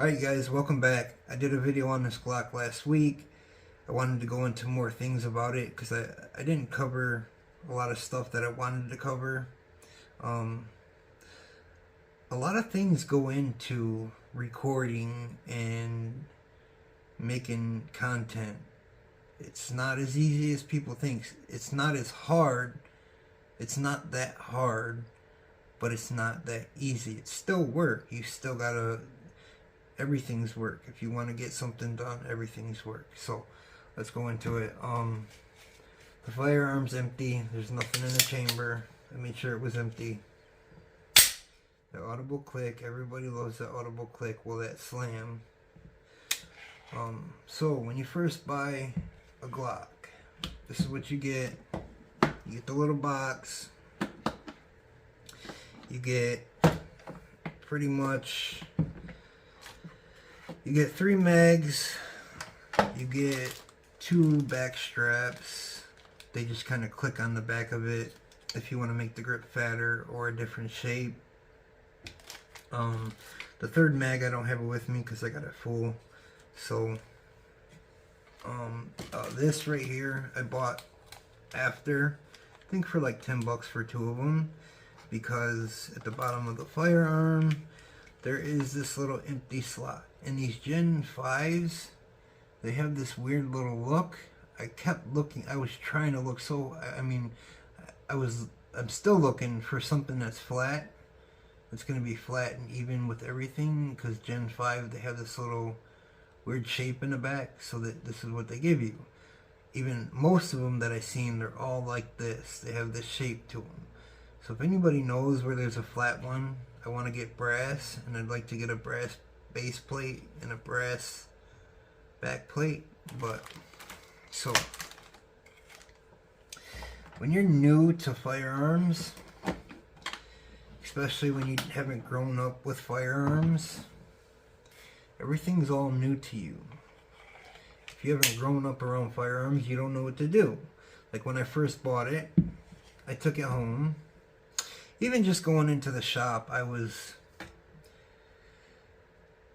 Alright guys, welcome back. I did a video on this Glock last week. I wanted to go into more things about it because I didn't cover a lot of stuff that I wanted to cover. A lot of things go into recording and making content. It's not as easy as people think. It's not as hard. It's not that hard, but it's not that easy. It's still work. You still gotta... Everything's work. If you want to get something done, everything's work. So let's go into it. The firearm's empty. There's nothing in the chamber. I made sure it was empty. The audible click. Everybody loves that audible click. Well, that slam. So when you first buy a Glock, this is what you get. You get the little box. You get pretty much... You get 3 mags, you get 2 back straps. They just kind of click on the back of it if you want to make the grip fatter or a different shape. The 3rd mag I don't have it with me because I got it full. So this right here I bought after, I think for like 10 bucks for 2 of them, because at the bottom of the firearm there is this little empty slot. And these Gen 5s, they have this weird little look. I kept looking. I was trying to look so... I'm still looking for something that's flat. It's going to be flat and even with everything. Because Gen 5, they have this little weird shape in the back. So that this is what they give you. Even most of them that I've seen, they're all like this. They have this shape to them. So if anybody knows where there's a flat one, I want to get brass. And I'd like to get a brass base plate and a brass back plate. But so when you're new to firearms, especially when you haven't grown up with firearms, everything's all new to you. If you haven't grown up around firearms, you don't know what to do. Like when I first bought it, I took it home. Even just going into the shop, I was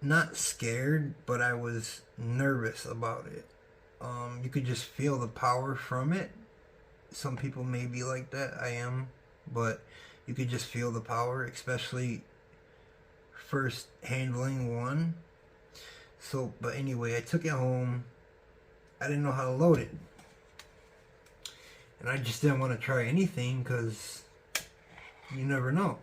not scared, but I was nervous about it. You could just feel the power from it. Some people may be like that. I am. But you could just feel the power, especially first handling one. So, but anyway, I took it home. I didn't know how to load it. And I just didn't want to try anything because you never know.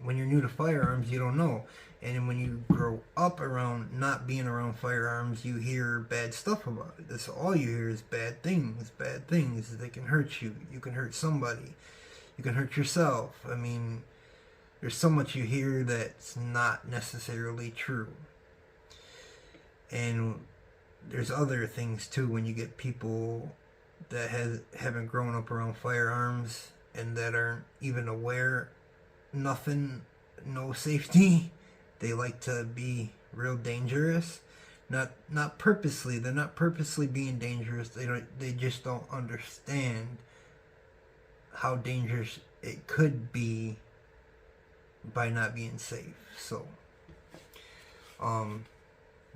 When you're new to firearms, you don't know. And when you grow up around not being around firearms, you hear bad stuff about it. That's all you hear is bad things. Bad things. They can hurt you. You can hurt somebody. You can hurt yourself. I mean, there's so much you hear that's not necessarily true. And there's other things too when you get people that haven't grown up around firearms and that aren't even aware. Nothing, no safety. They like to be real dangerous. Not purposely. They're not purposely being dangerous. They just don't understand how dangerous it could be by not being safe. So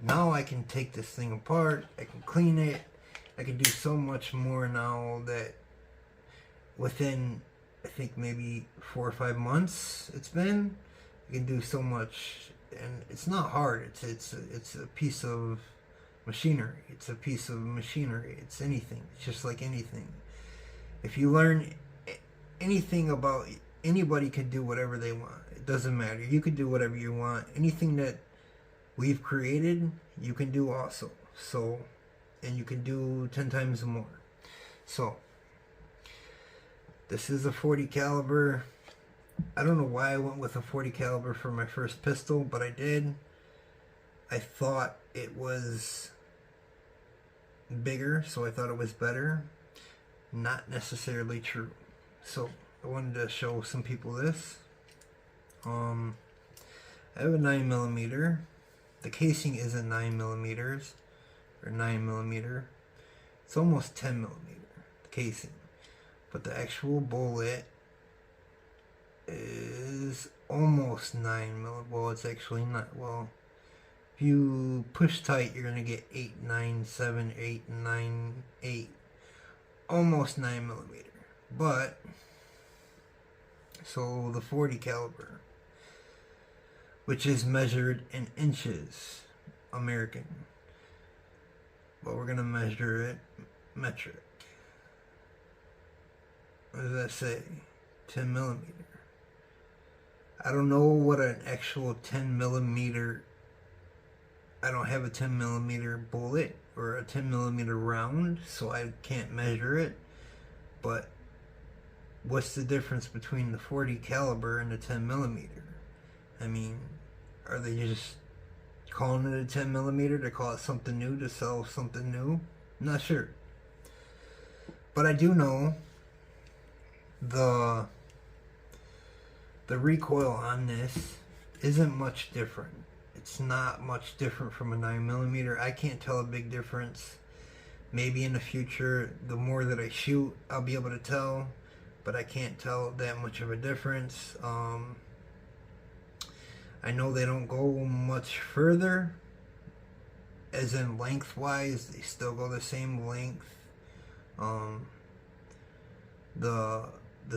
now I can take this thing apart. I can clean it. I can do so much more now that within, I think maybe 4 or 5 months it's been. You can do so much, and it's not hard. It's a piece of machinery. It's a piece of machinery. It's anything. It's just like anything. If you learn anything about, anybody can do whatever they want. It doesn't matter. You can do whatever you want. Anything that we've created, you can do also. So, and you can do 10 times more. So this is a 40 caliber. I don't know why I went with a 40 caliber for my first pistol, but I did. I thought it was bigger, so I thought it was better. Not necessarily true. So I wanted to show some people this. I have a 9mm. The casing isn't 9mm or 9mm. It's almost 10mm, the casing. But the actual bullet is almost 9 millimeters. Well, it's actually not. Well, If you push tight, you're gonna get 8.97, 8.98, almost 9mm. But so the 40 caliber, which is measured in inches, American, but we're gonna measure it metric. What does that say? 10mm. I don't know what an actual 10mm. I don't have a 10mm bullet or a 10mm round, so I can't measure it. But what's the difference between the 40 caliber and the 10mm? I mean, are they just calling it a 10mm to call it something new, to sell something new? I'm not sure. But I do know the recoil on this isn't much different. It's not much different from a 9mm. I can't tell a big difference. Maybe in the future, the more that I shoot, I'll be able to tell, but I can't tell that much of a difference. I know they don't go much further, as in lengthwise. They still go the same length. The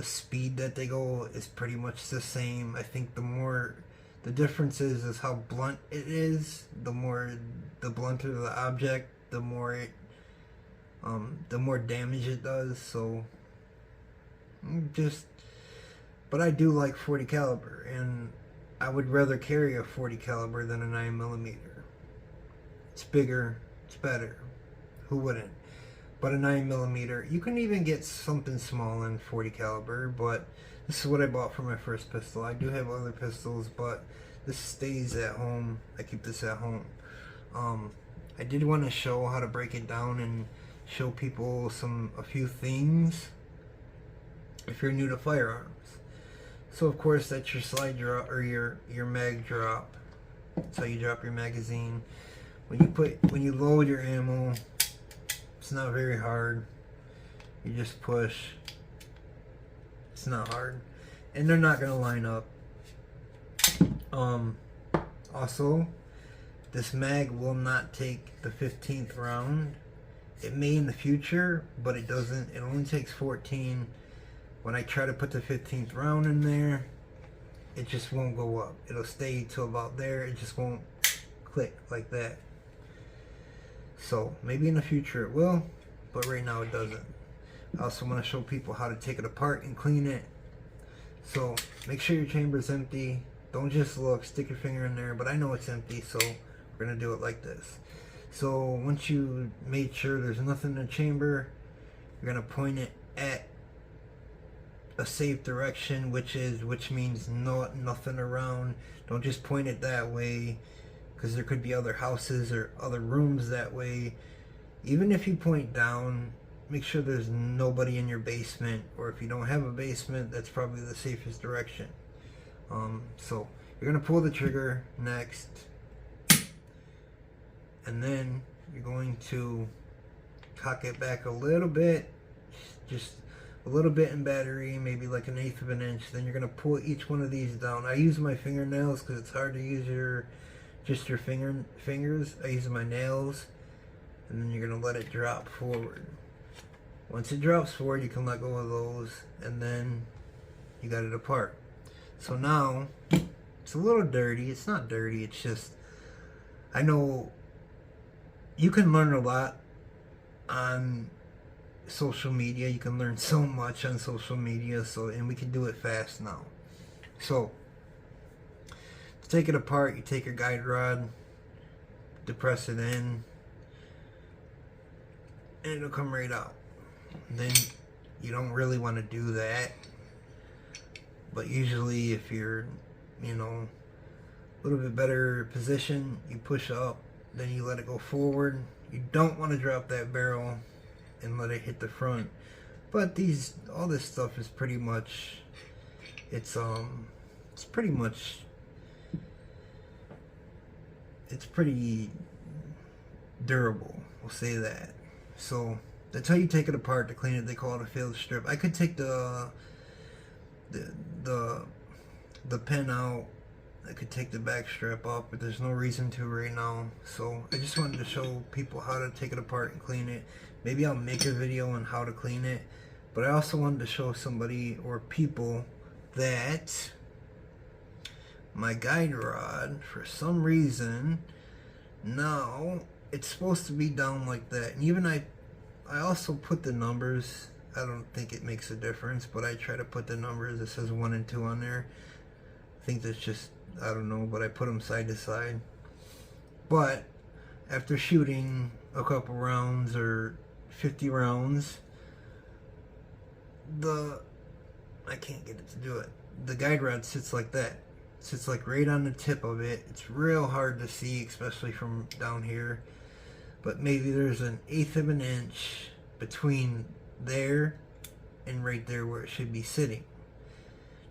speed that they go is pretty much the same. I think the difference is how blunt it is. The blunter the object, the more damage it does. So but I do like 40 caliber, and I would rather carry a 40 caliber than a 9mm. It's bigger, it's better. Who wouldn't? But a 9mm, you can even get something small in 40 caliber, but this is what I bought for my first pistol. I do have other pistols, but this stays at home. I keep this at home. I did want to show how to break it down and show people a few things if you're new to firearms. So of course that's your slide drop, or your mag drop. That's how you drop your magazine. When you load your ammo, it's not very hard. You just push. It's not hard, and they're not gonna line up. Also, this mag will not take the 15th round. It may in the future, but it doesn't. It only takes 14. When I try to put the 15th round in there, it just won't go up. It'll stay till about there. It just won't click like that. So maybe in the future it will, but right now it doesn't. I also want to show people how to take it apart and clean it. So make sure your chamber's empty. Don't just look, stick your finger in there, but I know it's empty, so we're gonna do it like this. So once you made sure there's nothing in the chamber, you're gonna point it at a safe direction, which means nothing around. Don't just point it that way, because there could be other houses or other rooms that way. Even if you point down, make sure there's nobody in your basement, or if you don't have a basement, that's probably the safest direction. So you're gonna pull the trigger next, and then you're going to cock it back a little bit, just a little bit in battery, maybe like 1/8 of an inch. Then you're gonna pull each one of these down. I use my fingernails because it's hard to use your fingers. I use my nails, and then you're gonna let it drop forward. Once it drops forward, you can let go of those, and then you got it apart. So now it's a little dirty. It's not dirty, it's just, I know you can learn a lot on social media. You can learn so much on social media, and we can do it fast now. So to take it apart, you take your guide rod, depress it in, and it'll come right out. Then you don't really want to do that, but usually if you're, a little bit better position, you push up, then you let it go forward. You don't want to drop that barrel and let it hit the front. But all this stuff is pretty much, it's pretty durable, we'll say that. So that's how you take it apart to clean it. They call it a field strip. I could take the pen out I could take the back strap off, but there's no reason to right now. So I just wanted to show people how to take it apart and clean it. Maybe I'll make a video on how to clean it, but I also wanted to show somebody or people that my guide rod, for some reason, now it's supposed to be down like that. And even I also put the numbers. I don't think it makes a difference, but I try to put the numbers. It says 1 and 2 on there. I think that's just, I don't know, but I put them side to side. But after shooting a couple rounds or 50 rounds, I can't get it to do it. The guide rod sits like that. It sits like right on the tip of it. It's real hard to see, especially from down here. But maybe there's an 1/8 of an inch between there and right there where it should be sitting.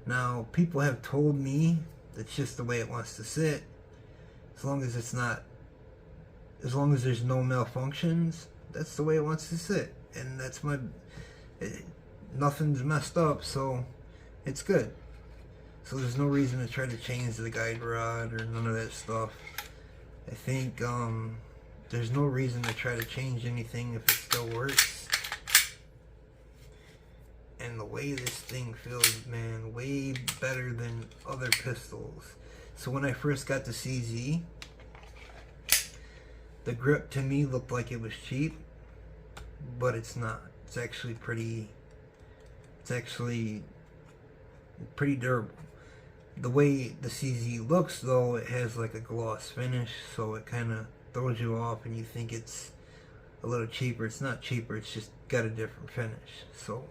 Now, people have told me that's just the way it wants to sit. As long as it's not, as long as there's no malfunctions, that's the way it wants to sit. And that's nothing's messed up, so it's good. So there's no reason to try to change the guide rod or none of that stuff. I think there's no reason to try to change anything if it still works. And the way this thing feels, man, way better than other pistols. So when I first got the CZ, the grip to me looked like it was cheap, but it's not. It's actually pretty durable. The way the CZ looks though, it has like a gloss finish, so it kind of throws you off and you think it's a little cheaper. It's not cheaper, it's just got a different finish. So